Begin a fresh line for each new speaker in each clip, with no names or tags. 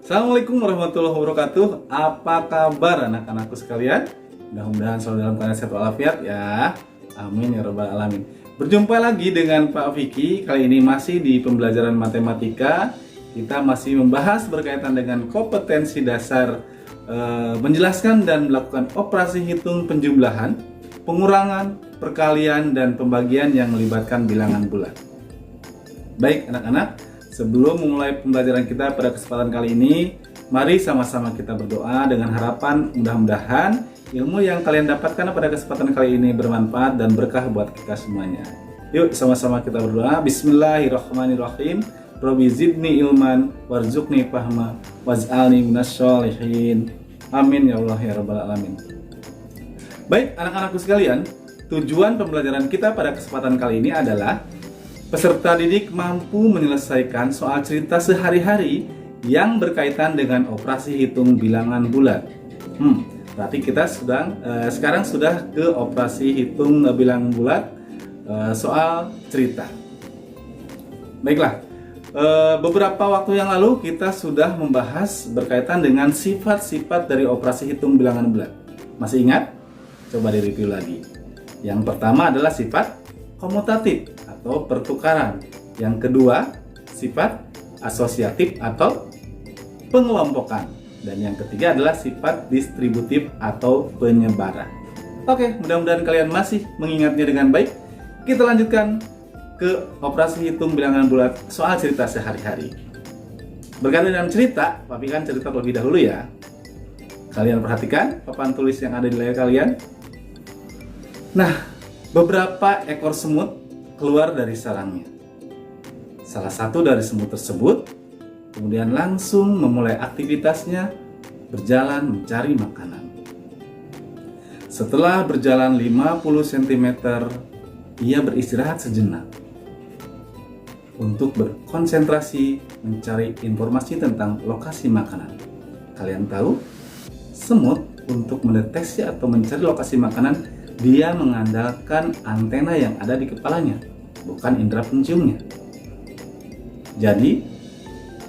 Assalamualaikum warahmatullahi wabarakatuh. Apa kabar anak-anakku sekalian? Mudah-mudahan selalu dalam keadaan sehat walafiat ya. Amin ya rabbal alamin. Berjumpa lagi dengan Pak Vicky. Kali ini masih di pembelajaran matematika. Kita masih membahas berkaitan dengan kompetensi dasar menjelaskan dan melakukan operasi hitung penjumlahan, pengurangan, perkalian, dan pembagian yang melibatkan bilangan bulat. Baik anak-anak, sebelum memulai pembelajaran kita pada kesempatan kali ini, mari sama-sama kita berdoa dengan harapan mudah-mudahan ilmu yang kalian dapatkan pada kesempatan kali ini bermanfaat dan berkah buat kita semuanya. Yuk sama-sama kita berdoa. Bismillahirrahmanirrahim. Robbi zidni ilman warzuqni fahma waj'alni minasyolihin. Amin ya Allah ya rabbal alamin. Baik anak-anakku sekalian, tujuan pembelajaran kita pada kesempatan kali ini adalah peserta didik mampu menyelesaikan soal cerita sehari-hari yang berkaitan dengan operasi hitung bilangan bulat. Berarti kita sekarang sudah ke operasi hitung bilangan bulat soal cerita. Baiklah, beberapa waktu yang lalu kita sudah membahas berkaitan dengan sifat-sifat dari operasi hitung bilangan bulat. Masih ingat? Coba direview lagi. Yang pertama adalah sifat komutatif atau pertukaran. Yang kedua, sifat asosiatif atau pengelompokan. Dan yang ketiga adalah sifat distributif atau penyebaran. Oke, mudah-mudahan kalian masih mengingatnya dengan baik. Kita lanjutkan ke operasi hitung bilangan bulat soal cerita sehari-hari. Berkaitan dengan cerita, Papi kan cerita terlebih dahulu ya. Kalian perhatikan papan tulis yang ada di layar kalian. Nah, beberapa ekor semut keluar dari sarangnya. Salah satu dari semut tersebut kemudian langsung memulai aktivitasnya berjalan mencari makanan. Setelah berjalan 50 cm, ia beristirahat sejenak untuk berkonsentrasi mencari informasi tentang lokasi makanan. Kalian tahu, semut untuk mendeteksi atau mencari lokasi makanan dia mengandalkan antena yang ada di kepalanya, bukan indera penciumnya. Jadi,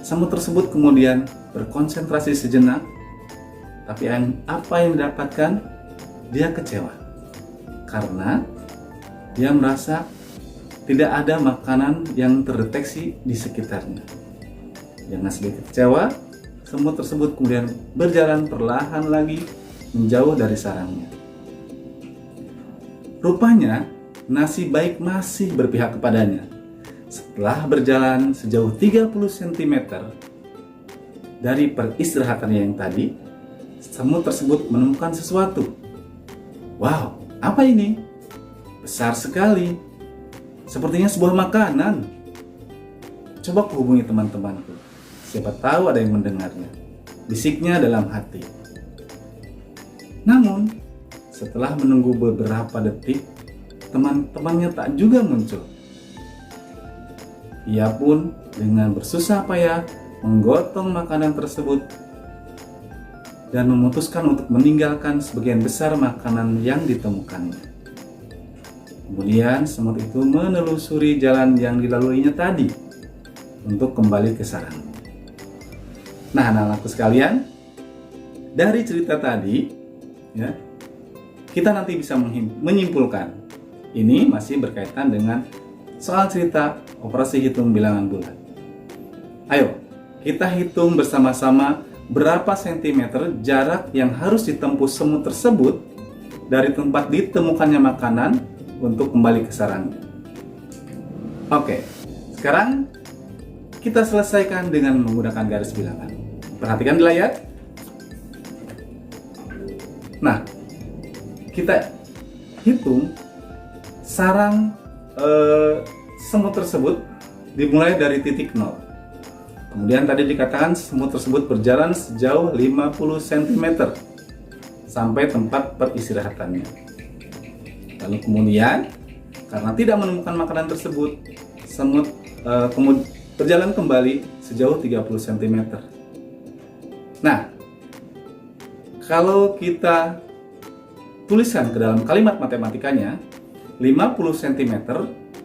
semut tersebut kemudian berkonsentrasi sejenak, tapi apa yang didapatkan? Dia kecewa karena dia merasa tidak ada makanan yang terdeteksi di sekitarnya. Dengan sedikit kecewa, semut tersebut kemudian berjalan perlahan lagi menjauh dari sarangnya. Rupanya, nasib baik masih berpihak kepadanya. Setelah berjalan sejauh 30 cm dari peristirahatannya yang tadi, semut tersebut menemukan sesuatu. Wow, apa ini? Besar sekali. Sepertinya sebuah makanan. Coba hubungi teman-temanku. Siapa tahu ada yang mendengarnya. Bisiknya dalam hati. Namun, setelah menunggu beberapa detik, teman-temannya tak juga muncul. Ia pun dengan bersusah payah menggotong makanan tersebut dan memutuskan untuk meninggalkan sebagian besar makanan yang ditemukannya. Kemudian semut itu menelusuri jalan yang dilaluinya tadi untuk kembali ke sarang. Nah, anak-anakku sekalian, dari cerita tadi, ya, kita nanti bisa menyimpulkan ini masih berkaitan dengan soal cerita operasi hitung bilangan bulat. Ayo, kita hitung bersama-sama berapa sentimeter jarak yang harus ditempuh semut tersebut dari tempat ditemukannya makanan untuk kembali ke sarangnya. Oke, sekarang kita selesaikan dengan menggunakan garis bilangan. Perhatikan di layar. Nah, kita hitung sarang semut tersebut dimulai dari titik 0. Kemudian tadi dikatakan semut tersebut berjalan sejauh 50 cm sampai tempat peristirahatannya. Lalu kemudian karena tidak menemukan makanan tersebut, semut berjalan kembali sejauh 30 cm. Nah, kalau kita tuliskan ke dalam kalimat matematikanya, 50 cm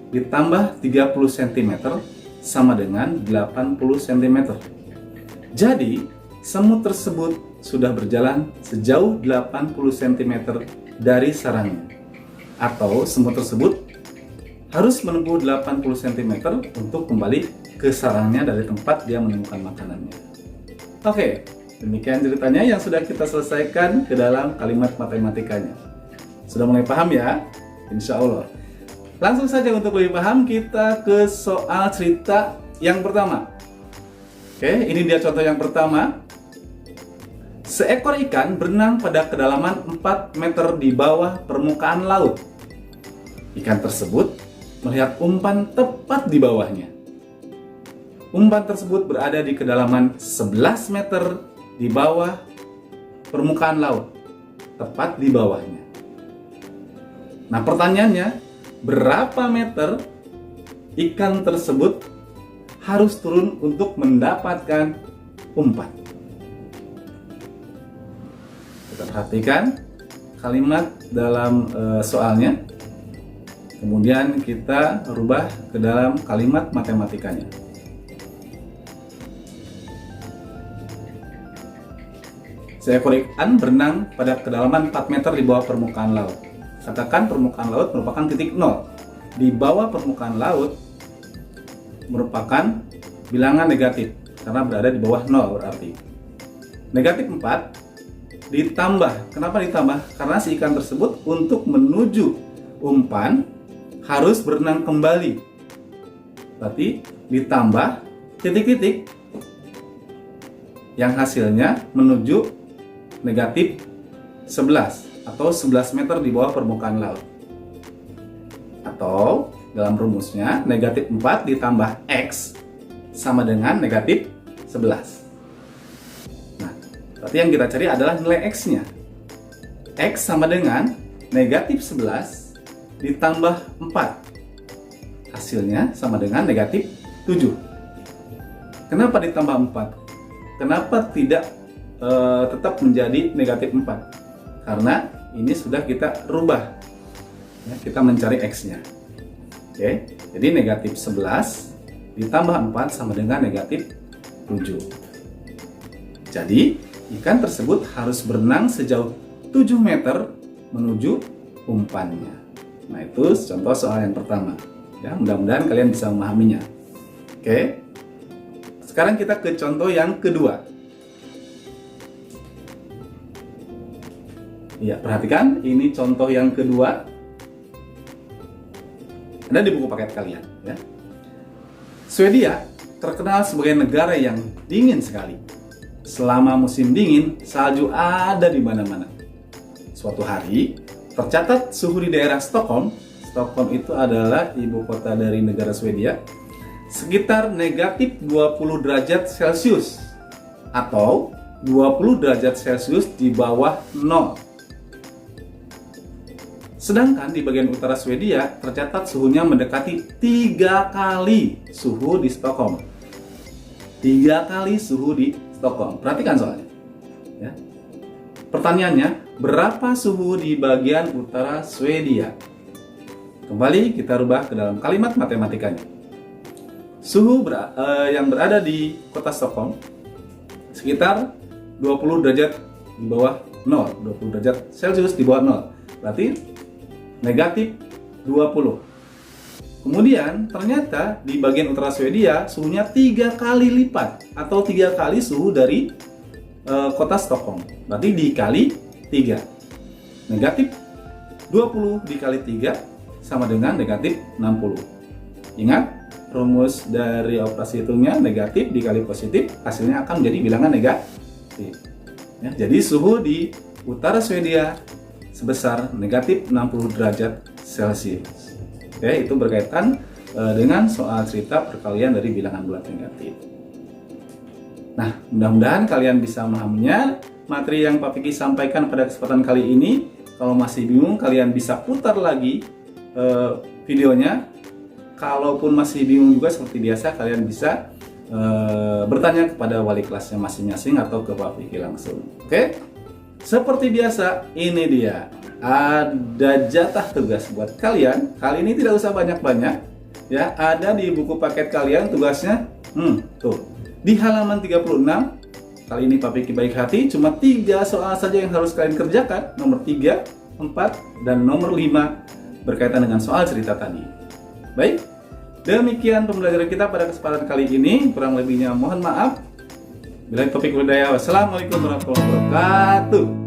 ditambah 30 cm sama dengan 80 cm. Jadi, semut tersebut sudah berjalan sejauh 80 cm dari sarangnya. Atau semut tersebut harus menempuh 80 cm untuk kembali ke sarangnya dari tempat dia menemukan makanannya. Oke, demikian ceritanya yang sudah kita selesaikan ke dalam kalimat matematikanya. Sudah mulai paham ya? Insya Allah. Langsung saja untuk lebih paham, kita ke soal cerita yang pertama. Oke, ini dia contoh yang pertama. Seekor ikan berenang pada kedalaman 4 meter di bawah permukaan laut. Ikan tersebut melihat umpan tepat di bawahnya. Umpan tersebut berada di kedalaman 11 meter di bawah permukaan laut, tepat di bawahnya. Nah, pertanyaannya, berapa meter ikan tersebut harus turun untuk mendapatkan umpan? Kita perhatikan kalimat dalam soalnya, kemudian kita rubah ke dalam kalimat matematikanya. Seekor ikan berenang pada kedalaman 4 meter di bawah permukaan laut. Katakan permukaan laut merupakan titik nol. Di bawah permukaan laut merupakan bilangan negatif, karena berada di bawah nol berarti. Negatif 4 ditambah. Kenapa ditambah? Karena si ikan tersebut untuk menuju umpan harus berenang kembali. Berarti ditambah titik-titik yang hasilnya menuju negatif 11 atau 11 meter di bawah permukaan laut. Atau dalam rumusnya negatif 4 ditambah X sama dengan negatif 11. Nah, berarti yang kita cari adalah nilai X-nya. X sama dengan negatif 11 ditambah 4. Hasilnya sama dengan negatif 7. Kenapa ditambah 4? Kenapa tidak tetap menjadi negatif 4? Karena ini sudah kita rubah ya, kita mencari X-nya. Oke, jadi negatif 11 ditambah 4 sama dengan negatif 7. Jadi ikan tersebut harus berenang sejauh 7 meter menuju umpannya. Nah, itu contoh soal yang pertama ya, mudah-mudahan kalian bisa memahaminya. Oke, sekarang kita ke contoh yang kedua. Ya, perhatikan, ini contoh yang kedua. Ada di buku paket kalian ya. Swedia terkenal sebagai negara yang dingin sekali. Selama musim dingin, salju ada di mana-mana. Suatu hari, tercatat suhu di daerah Stockholm itu adalah ibu kota dari negara Swedia, sekitar negatif 20 derajat Celcius atau 20 derajat Celcius di bawah 0. Sedangkan di bagian utara Swedia tercatat suhunya mendekati 3 kali suhu di Stockholm. 3 kali suhu di Stockholm. Perhatikan soalnya. Ya. Pertanyaannya, berapa suhu di bagian utara Swedia? Kembali kita rubah ke dalam kalimat matematikanya. Suhu yang berada di kota Stockholm sekitar 20 derajat di bawah 0. 20 derajat Celcius di bawah 0. Berarti negatif 20. Kemudian ternyata di bagian utara Swedia suhunya 3 kali lipat atau 3 kali suhu dari kota Stockholm. Berarti dikali 3. Negatif 20 dikali 3 sama dengan negatif 60. Ingat, rumus dari operasi hitungnya negatif dikali positif, hasilnya akan menjadi bilangan negatif. Ya, jadi suhu di utara Swedia sebesar negatif 60 derajat Celcius. Oke, itu berkaitan dengan soal cerita perkalian dari bilangan bulat negatif. Nah, mudah-mudahan kalian bisa memahaminya. Materi yang Pak Vicky sampaikan pada kesempatan kali ini, kalau masih bingung, kalian bisa putar lagi videonya. Kalaupun masih bingung juga, seperti biasa, kalian bisa bertanya kepada wali kelasnya masing-masing atau ke Pak Vicky langsung. Oke? Seperti biasa, ini dia. Ada jatah tugas buat kalian. Kali ini tidak usah banyak-banyak. Ya, ada di buku paket kalian tugasnya. Tuh. Di halaman 36, Kali ini Pak Vicky baik hati, cuma 3 soal saja yang harus kalian kerjakan. Nomor 3, 4, dan nomor 5 berkaitan dengan soal cerita tadi. Baik, demikian pembelajaran kita pada kesempatan kali ini. Kurang lebihnya mohon maaf. Bila topik budaya, wassalamualaikum warahmatullahi wabarakatuh.